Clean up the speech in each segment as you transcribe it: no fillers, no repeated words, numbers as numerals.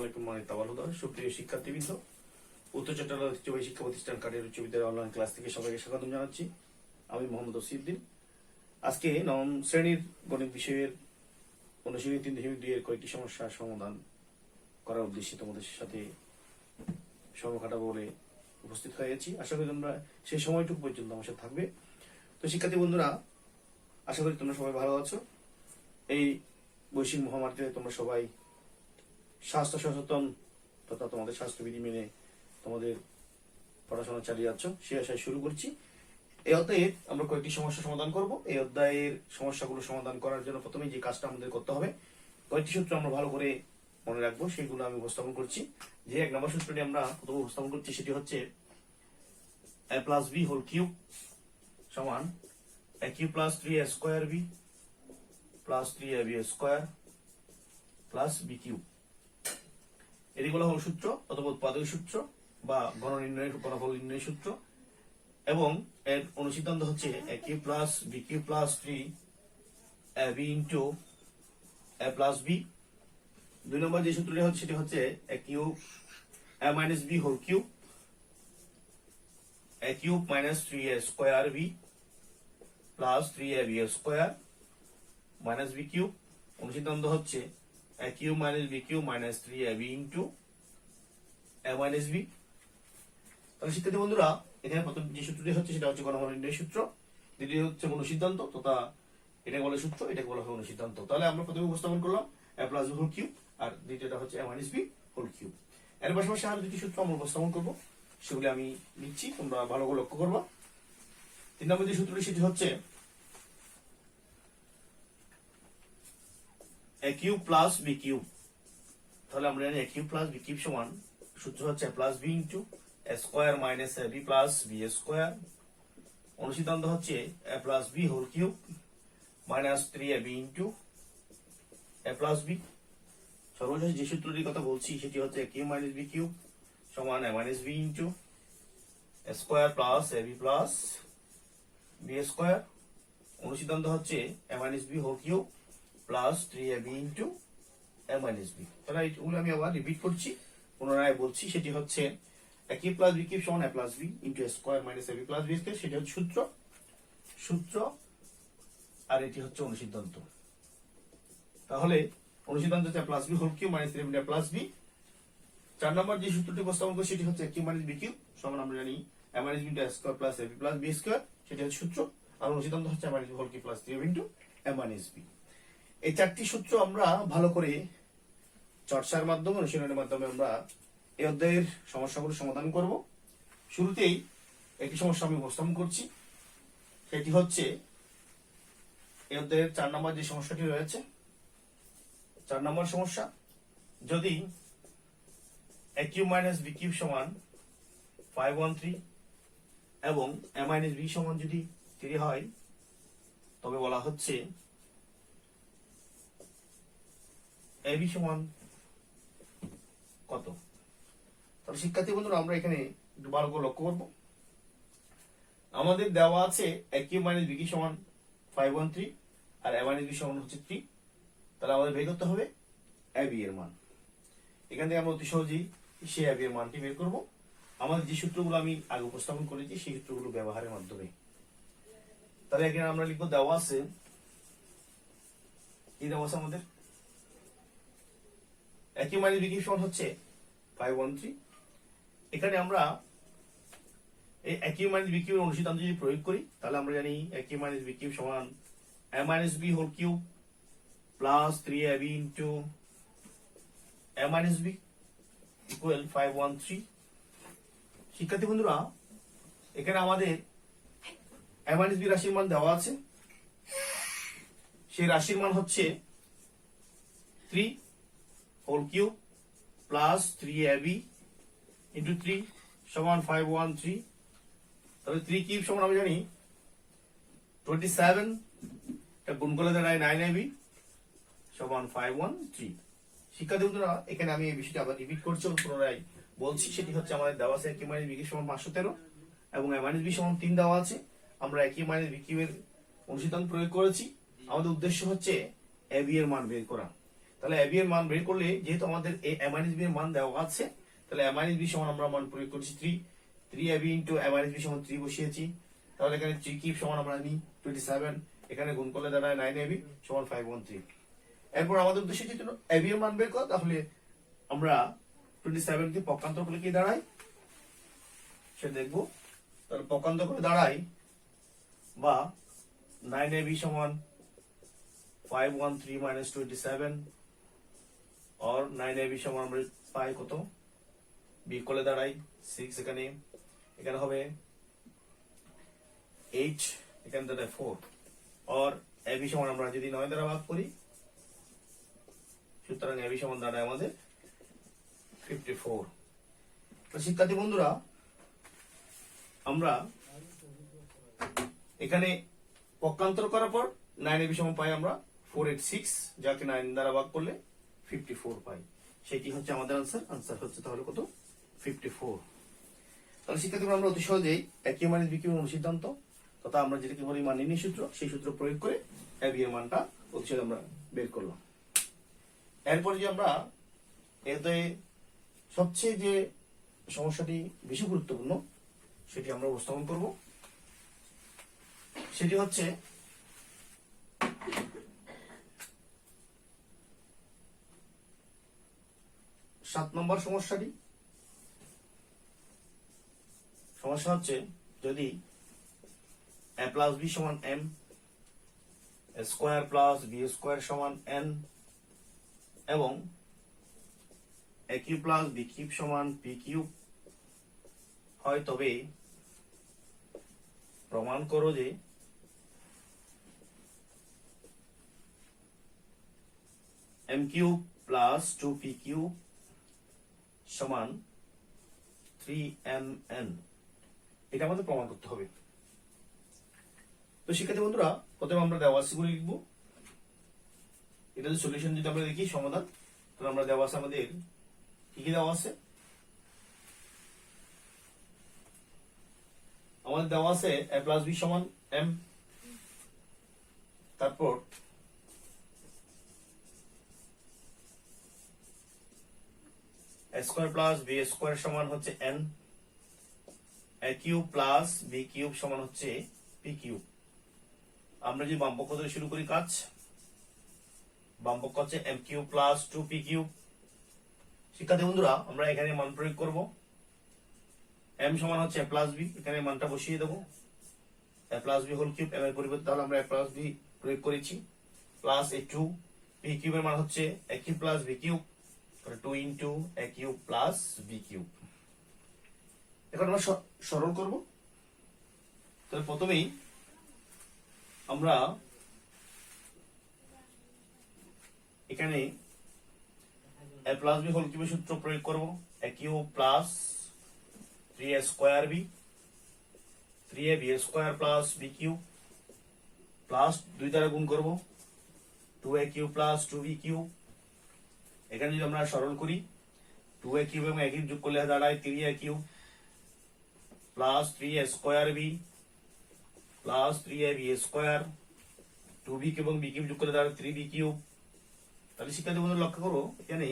আলাইকুম সুপ্রিয় শিক্ষার্থীবৃন্দ, উত্তর চট্টগ্রাম ঐতিহ্যবাহী শিক্ষা প্রতিষ্ঠান কাটিয়ার উচ্চ বিদ্যালয়ের অনলাইন ক্লাস থেকে সবাইকে স্বাগতম জানাচ্ছি। আমি মোহাম্মদ ওসিউদ্দিন। আজকে নবম শ্রেণীর গণিত বিষয়ের অনুশীলনী 3.2 এর কয়েকটি সমস্যার সমাধান করার উদ্দেশ্যে তোমাদের সাথে সময় কাটাবো বলে উপস্থিত হয়েছি। আশা করি তোমরা সেই সময়টুকু পর্যন্ত আমার সাথে থাকবে। তো শিক্ষার্থী বন্ধুরা, আশা করি তোমরা সবাই ভালো আছো। এই বৈশ্বিক মহামারীতে তোমরা সবাই স্বাস্থ্য সচেতন তথা তোমাদের স্বাস্থ্যবিধি মেনে তোমাদের পড়াশোনা চালিয়ে যাচ্ছ, সে আশায় শুরু করছি। এই অধ্যায়ে আমরা কয়েকটি সমস্যা সমাধান করব। এই অধ্যায়ের সমস্যাগুলো সমাধান করার জন্য প্রথমে যে কাজটা আমাদের করতে হবে, কয়েকটি সূত্র আমরা ভালো করে মনে রাখবো, সেগুলো আমি উপস্থাপন করছি। যে 1 নম্বর সূত্রটি আমরা প্রথমে উপস্থাপন করছি, সেটি হচ্ছে a plus b whole cube সমান a cube plus 3a square b plus 3ab square plus b cube. এগুলো হল সূত্র অথবা উৎপাদক সূত্র বা গণফল নির্ণয় সূত্র, এবং এর অনুসিদ্ধান্ত হচ্ছে a cube plus b cube plus 3ab into a plus b। 2 নম্বর যে সূত্রটি হচ্ছে সেটি হচ্ছে a cube a minus b whole cube a cube minus 3a square b plus 3ab square minus b cube. অনুসিদ্ধান্ত হচ্ছে a cube minus b cube minus 3ab into a minus b। তাহলে শিক্ষার্থী বন্ধুরা, এখানে প্রথম যে সূত্রটি হচ্ছে সেটা হচ্ছে গণফল নির্ণয় সূত্র, দ্বিতীয় হচ্ছে অনুসিদ্ধান্ত তথা এটাকে বলে সূত্র, এটাকে বলা হয় অনুসিদ্ধান্ত। তাহলে আমরা প্রথমে উপস্থাপন করলাম a plus b whole cube, আর দ্বিতীয়টা হচ্ছে a minus b whole cube. এর পাশাপাশি আরো দুটি সূত্র আমরা উপস্থাপন করবো, সেগুলি আমি নিচ্ছি, তোমরা ভালো করে লক্ষ্য করবা। 3 নম্বর যে সূত্রটি সেটি হচ্ছে a cube plus b cube. তাহলে আমরা জানি a cube plus b cube সমান সূত্র হচ্ছে a plus b into a square minus ab plus b square. অনুসিদ্ধান্ত হচ্ছে a plus b whole cube minus 3ab into a plus b। সর্বশেষ যে সূত্রটির কথা বলছি সেটি হচ্ছে a cube minus b cube সমান a minus b into a square plus ab plus b square. অনুসিদ্ধান্ত হচ্ছে a minus b whole cube plus 3ab into a minus b। তাহলে এগুলো আমি আবার রিপিট করছি, পুনরায় বলছি। সেটি হচ্ছে a cube plus b cube সমান a plus b into a square minus ab plus b square. সেটি হচ্ছে সূত্র, আর এটি হচ্ছে অনুসিদ্ধান্ত। তাহলে অনুসিদ্ধান্ত হচ্ছে a plus b whole cube minus 3ab plus b। 4 নম্বর যে সূত্রটি উপস্থাপন করছি সেটি হচ্ছে a cube minus b cube সমান আমরা জানি a minus b into a square plus ab plus b square. সেটি হচ্ছে সূত্র, আর অনুসিদ্ধান্ত হচ্ছে a minus b whole cube plus 3ab into a minus b। এই 4টি সূত্র আমরা ভালো করে চর্চার মাধ্যমে, অনুশীলনের মাধ্যমে আমরা এই অধ্যায়ের সমস্যাগুলো সমাধান করব। শুরুতেই একটি সমস্যা আমি উপস্থাপন করছি, সেটি হচ্ছে এই অধ্যায়ের 4 নম্বর যে সমস্যাটি রয়েছে। 4 নম্বর সমস্যা, যদি a cube minus b cube সমান 513 এবং a মাইনাস b সমান যদি 3 হয়, তবে বলা হচ্ছে ab সমান কত। তাহলে শিক্ষার্থী বন্ধুরা, আমরা এখানে একটু ভালো করে লক্ষ্য করবো। আমাদের দেওয়া আছে a cube minus b cube সমান 513 আর a মাইনাস b সমান হচ্ছে 3। তাহলে আমাদের বের করতে হবে ab এর মান। এখান থেকে আমরা অতি সহজেই সেই ab এর মানটি বের করব আমাদের যে সূত্রগুলো আমি আগে উপস্থাপন করেছি সেই সূত্রগুলো ব্যবহারের মাধ্যমে। তাহলে এখানে আমরা লিখবো, দেওয়া আছে, কি দেওয়া আছে আমাদের, a cube minus b cube সমান হচ্ছে 513। এখানে আমরা এই a কিউব মাইনাস b কিউবের অনুসিদ্ধান্ত যদি প্রয়োগ করি, তাহলে আমরা জানি a cube minus b cube সমান a minus b whole cube plus 3ab into a minus b equal 513। শিক্ষার্থী বন্ধুরা, এখানে আমাদের a মাইনাস b রাশির মান দেওয়া আছে। সেই রাশির মান হচ্ছে 3 whole cube plus 3ab into 3 সমান 513। তাহলে 3 কিউব সমান আমরা জানি 27, এটা গুণ করলে দাঁড়ায় 9ab সমান 513। শিক্ষার্থী বন্ধুরা, এখানে আমি এই বিষয়টা আবার রিপিট করছি, পুনরায় বলছি। সেটি হচ্ছে আমাদের দেওয়া আছে a cube minus b cube সমান 513 এবং a মাইনাস b সমান 3 দেওয়া আছে। আমরা a কিউব মাইনাস b কিউবের অনুসিদ্ধান্ত প্রয়োগ করেছি। আমাদের উদ্দেশ্য হচ্ছে ab এর মান বের করা। তাহলে এবি এর মান বের করলে যেহেতু আমাদের এ মাইনাস বি এর মান দেওয়া আছে, তাহলে এ মাইনাস বি সমান আমরা মান প্রয়োগ করছি 3 এবি ইন্টু এ মাইনাস বি সমান 3 বসিয়েছি। তাহলে এখানে 3 কিউব সমান আমরা নিই 27, এখানে গুণ করলে দাঁড়ায় 9 এবি সমান 513। এরপর আমাদের উদ্দেশ্য যদি এবি এর মান বের করা, তাহলে আমরা 27 কে পক্ষান্তর করলে কি দাঁড়ায় সে দেখবো। তাহলে পক্ষান্তর করে দাঁড়ায় বা 9 এবি সমান 513 মাইনাস 27, और 9 এবি সমান আমরা পাই কত, বিয়োগ করলে দাঁড়াই 6, এখানে এখানে হবে 8, এখানে দাঁড়ায় 4, और এবি সমান আমরা যদি 9 দ্বারা ভাগ করি, সুতরাং এবি সমান দাঁড়ায় আমাদের 54। তো শিক্ষার্থী বন্ধুরা, আমরা এখানে পক্ষান্তর করার পর 9 এবি সমান পাই আমরা 486, যাকে 9 দ্বারা ভাগ করলে 54 পাই। সেটি হচ্ছে আমাদের আনসার হচ্ছে তাহলে কত, 54। তাহলে শিক্ষার্থীরা আমরা অতি সহজেই এ কিউ মাইনাস বি কিউ অনুসিদ্ধান্ত তথা আমরা যেটাকে বলি মান নির্ণয় সূত্র, সেই সূত্র প্রয়োগ করে এবি এর মানটা অতি সহজে আমরা বের করলাম। এরপর যে আমরা এতে সবচেয়ে যে সমস্যাটি বেশি গুরুত্বপূর্ণ সেটি আমরা উপস্থাপন করব। সেটি হচ্ছে সাত নম্বর সমস্যাটি। সমস্যা হচ্ছে যদি a প্লাস বি সমান m, square plus b square সমান এন এবং a cube plus B cube সমান পি কিউব হয়, তবে প্রমাণ করো যে এম কিউব প্লাস 2পি কিউব সমান 3mn। এটা আমাদের প্রমাণ করতে হবে। তো শিক্ষার্থী বন্ধুরা, প্রথমে আমরা দেওয়া আছে গুলো লিখবো। এটা যে সলিউশন যদি আমরা দেখি সমাধান, তাহলে আমরা দেওয়া আছে আমাদের কি কি দেওয়া আছে। আমাদের দেওয়া আছে a প্লাস বি সমান এম, তারপর a square plus b square সমান হচ্ছে n, a cube plus B cube সমান হচ্ছে পি কিউব। আমরা যদি বাম পক্ষ থেকে শুরু করি কাজ, বাম পক্ষ হচ্ছে এম কিউব প্লাস 2পি কিউব। শিক্ষার্থী বন্ধুরা, আমরা এখানে মান প্রয়োগ করব। এম সমান হচ্ছে এ প্লাস বি, এখানে মানটা বসিয়ে দেবো, a plus B whole cube, M এর পরিবর্তে তাহলে আমরা এ প্লাস বি প্রয়োগ করেছি, প্লাস এ 2 পি কিউবের মান হচ্ছে a cube plus B cube, 2 into a cube plus B cube. এখন আমরা সরল করব। তাহলে প্রথমেই আমরা এখানে এ প্লাস বি হোল কিউবের সূত্র প্রয়োগ করব, a cube plus 3a square b, 3ab square plus B cube plus 2 দ্বারা গুণ করব 2a cube plus 2b cube. এখানে যদি আমরা সরল করি 2a কিউব এবং a কিউব যোগ করলে দাঁড়ায় 3a cube plus 3a square b plus 3ab square, 2b cube এবং b কিউব যোগ করলে দাঁড়ায় 3b কিউব। তাহলে শিক্ষার্থী বন্ধুরা লক্ষ্য করো, এখানে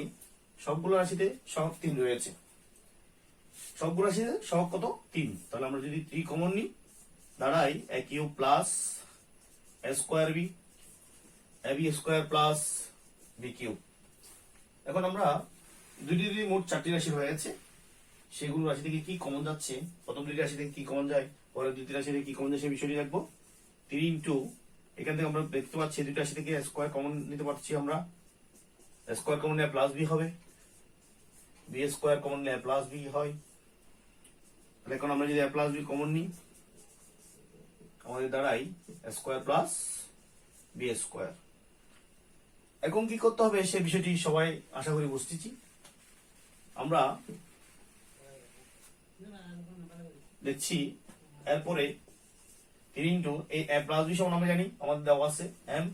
সবগুলো রাশিতে সহগ 3 রয়েছে, সবগুলো রাশিতে সহগ কত 3। তাহলে আমরা যদি 3 কমন নিই, দাঁড়াই a cube plus a square b, ab square plus b cube. এখন আমরা দুটি মোট 4টি রাশি রয়েছে, সেগুলো রাশি থেকে কি কমন যাচ্ছে, প্রথম দুটি রাশি থেকে কি কমন যায়, পরের দুটি রাশি থেকে কি কমন যায় সেই বিষয়টি দেখবো। 3 ইন্টু এখান থেকে আমরা দেখতে পাচ্ছি দুটি রাশি থেকে স্কোয়ার কমন নিতে পারছি, আমরা স্কোয়ার কমন নিয়ে প্লাস বি হবে, বি স্কোয়ার কমন নিয়ে প্লাস বি হয়। এখন আমরা যদি প্লাস বি কমন নিই, আমাদের দাঁড়াই স্কোয়ার প্লাস বি স্কোয়ার। এখন কি করতে হবে সে বিষয়টি সবাই আশা করি বুঝতেছি। আমরা দেখছি এরপরে 3 ইন্টু এই এ প্লাস বি সমান আমরা জানি আমাদের দেওয়া আছে m,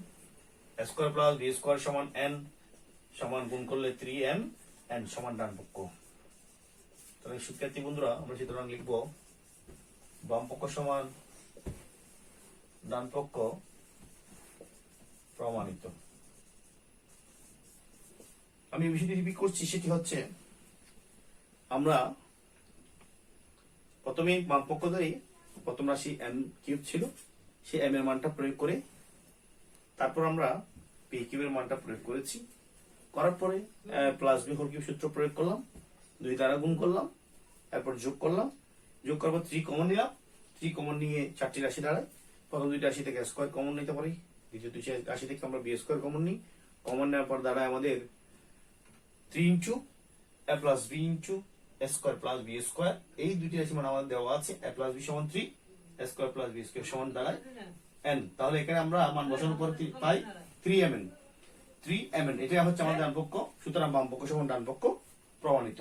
square plus b square সমান এন, সমান গুণ করলে 3m এন সমান ডান পক্ষ। তাহলে শিক্ষার্থী বন্ধুরা, আমরা সুতরাং লিখব বাম পক্ষ সমান ডান পক্ষ প্রমাণিত। আমি বিষয়টি রিপিট করছি, সেটি হচ্ছে আমরা প্রথমে বাম পক্ষ ধরে প্রথম রাশি এম কিউব ছিল, সেই এম এর মানটা প্রয়োগ করে তারপর আমরা পি কিউবের মানটা প্রয়োগ করেছি। করার পরে প্লাস বি হোল কিউব সূত্র প্রয়োগ করলাম, 2 দ্বারা গুণ করলাম, তারপর যোগ করলাম, যোগ করার পর 3 কমন নিলাম, 3 কমন নিয়ে 4টি রাশি দাঁড়ায়। প্রথম 2টি রাশি থেকে স্কোয়ার কমন নিতে পারি, দ্বিতীয় 2টি রাশি থেকে আমরা বি স্কোয়ার কমন নিই। কমন নেওয়ার পর দাঁড়ায় আমাদের 3 ইন্টু এ প্লাস বি ইন্টু এ স্কোয়ার প্লাস বি স্কোয়ার। এই 2টি রাশি মান আমাদের দেওয়া আছে, এ প্লাস বি সমান 3, এ স্কোয়ার প্লাস বি স্কোয়ার সমান দাঁড়ায় n। তাহলে এখানে আমরা মান বসানোর পর পাই 3mn। 3mn এটা হচ্ছে আমাদের ডান পক্ষ, সুতরাং বাম পক্ষ সমান ডান পক্ষ প্রমাণিত।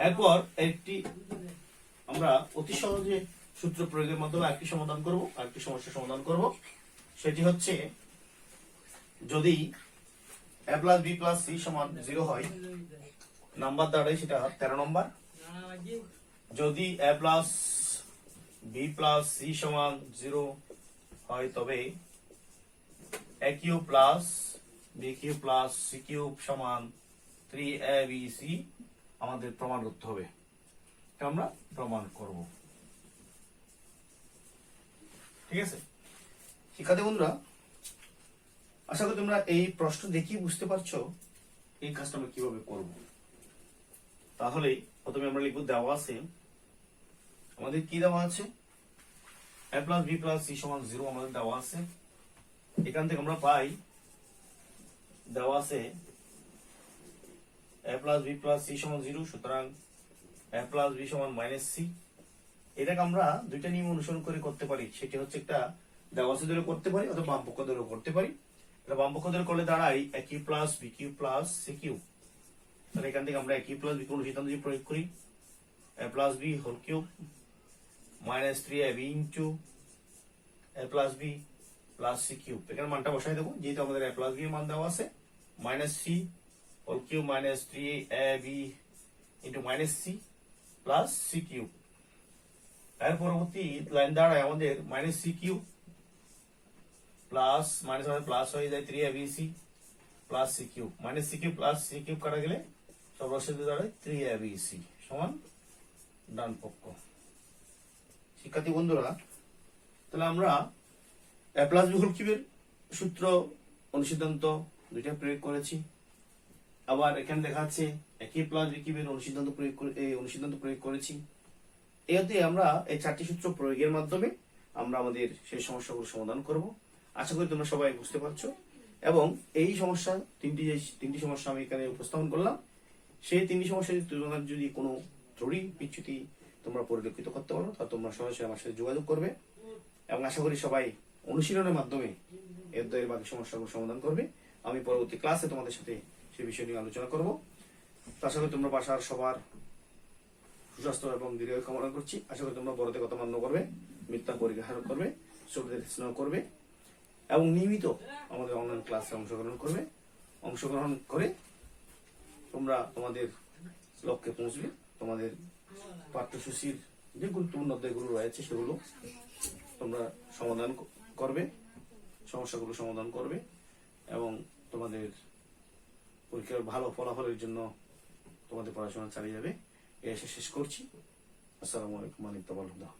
এরপর একটি আমরা অতি সহজে সূত্র প্রয়োগের মাধ্যমে আরেকটি সমাধান করব, আরেকটি সমস্যার সমাধান করব। সেটি হচ্ছে যদি a plus B plus C সমান 0 হয়, নাম্বার দাঁড়ায় সেটা 13 নম্বর। যদি a plus B plus C সমান 0 হয় তবে a cube plus B cube plus C cube সমান 3abc আমাদের প্রমাণ করতে হবে। এটা আমরা প্রমাণ করব। ঠিক আছে শিক্ষার্থী বন্ধুরা, আশা করি তোমরা এই প্রশ্ন দেখেই বুঝতে পারছো এই কাজটা আমরা কিভাবে করব। তাহলে প্রথমে আমরা লিখব, দেওয়া আছে আমাদের কি দেওয়া আছে, a plus B plus C সমান 0 আমাদের দেওয়া আছে। এখান থেকে আমরা পাই দেওয়া আছে a plus B plus C সমান 0, সুতরাং a প্লাস বি সমান মাইনাস সি। এটাকে আমরা দুইটা নিয়ম অনুসরণ করে করতে পারি, সেটি হচ্ছে একটা দেওয়া আছে ধরে করতে পারি অথবা বাম পক্ষ ধরে করতে পারি। এটা বাম পক্ষ ধরে করলে দাঁড়াই a cube plus B cube plus C cube. তাহলে এখান থেকে আমরা a কিউব প্লাস বি কোন সিদ্ধান্ত যদি প্রয়োগ করি, a plus B whole cube minus 3ab into a plus B plus C cube. এখানে মানটা বসাই দেবো, যেহেতু আমাদের a প্লাস বি এর মান দেওয়া আছে, minus C whole cube minus 3ab into minus C plus C cube. এর পরবর্তী লাইন দাঁড়ায় আমাদের minus C cube plus minus plus হয়ে যায় 3abc plus C cube. Minus C cube plus C cube কাটা গেলে সব রসিদ দাঁড়ায় 3abc সমান ডান পক্ষ। শিক্ষার্থী বন্ধুরা, তাহলে আমরা a প্লাস বি হোল কিউবের সূত্র অনুসিদ্ধান্ত দুইটা প্রয়োগ করেছি। আবার এখানে দেখা যাচ্ছে a কিউব প্লাস বি কিউবের অনুসিদ্ধান্ত প্রয়োগ করেছি। এতে আমরা এই 4টি সূত্র প্রয়োগের মাধ্যমে আমরা আমাদের সেই সমস্যাগুলো সমাধান করব। আশা করি তোমরা সবাই বুঝতে পারছো। এবং এই সমস্যা তিনটি সমস্যা আমি এখানে উপস্থাপন করলাম, সেই 3টি সমস্যা তোমাদের যদি কোনো ত্রুটি বিচ্যুতি তোমরা পরিলক্ষিত করতে পারো, তাহলে তোমরা সরাসরি আমার সাথে যোগাযোগ করবে। এবং আশা করি সবাই অনুশীলনের মাধ্যমে এর বাকি সমস্যাগুলো সমাধান করবে। আমি পরবর্তী ক্লাসে তোমাদের সাথে সেই বিষয় নিয়ে আলোচনা করব। আশা করি তোমরা বাসার সবার সুস্বাস্থ্য এবং দীর্ঘায়ু কামনা করছি। আশা করি তোমরা বড়দের কথা মান্য করবে, মিথ্যা পরিহার করবে, ছোটদের স্নেহ করবে এবং নিয়মিত আমাদের অনলাইন ক্লাসে অংশগ্রহণ করে তোমরা তোমাদের লক্ষ্যে পৌঁছবে। তোমাদের পাঠ্যসূচির যে গুরুত্বপূর্ণ অধ্যায়গুলো রয়েছে সেগুলো তোমরা সমাধান করবে, সমস্যাগুলো সমাধান করবে এবং তোমাদের পরীক্ষার ভালো ফলাফলের জন্য তোমাদের পড়াশোনা চালিয়ে যাবে। এসে শেষ করছি। আসসালামু আলাইকুম ওয়া রাহমাতুল্লাহ।